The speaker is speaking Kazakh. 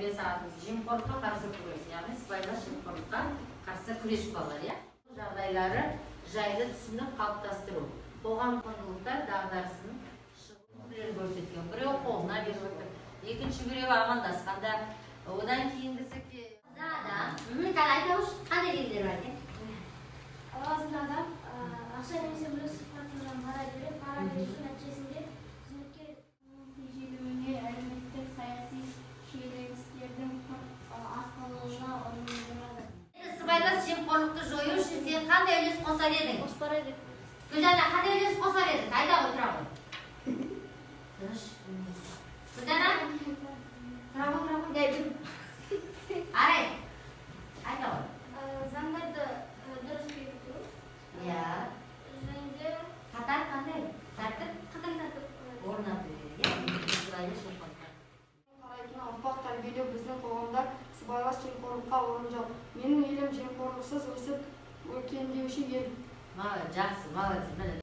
келесі атымыз жемқорлыққа қарсы күрес, яғни сыбайлас жемқорлыққа қарсы күрес балалар, иә. Жағдайлары жайлы түсініп қалыптастыру. Қоғам құндылықтар дағдарысының шығу көрсеткен. Біреу қолына беріп отыр, екінші біреу амандасқанда, одан кейінгісі Ментал айтауыш, қандай елдер бар екен? Лауазымды адам ақша немесе мүлік сипатынан пара беріп, пара беру нәтижесінде қызметкер тежелуіне, әлеуметтік саяси шиеленістердің аз болуына орындалады. Сыбайлас жемқорлықты жою үшін сен қандай үлес қосар едің? Қоспар едік. Гүлжана, қандай үлес қосар едің? Қайда отыра ғой? Гүлжана? Тұра ғой. Арай, айта ғой. Заңдарды дұрыс бекіту. Иә. Және Қатар қандай? Тәртіп? қатаң тәртіп Орнату керек. Сыбайлас жемқорлыққа. Қарайтын ұрпақ тәрбиелеу біздің қоғамда сыбайлас жемқорлыққа орын жоқ. Менің елім жемқорлықсыз өсіп өркендеуші ел. Жақсы, молодец.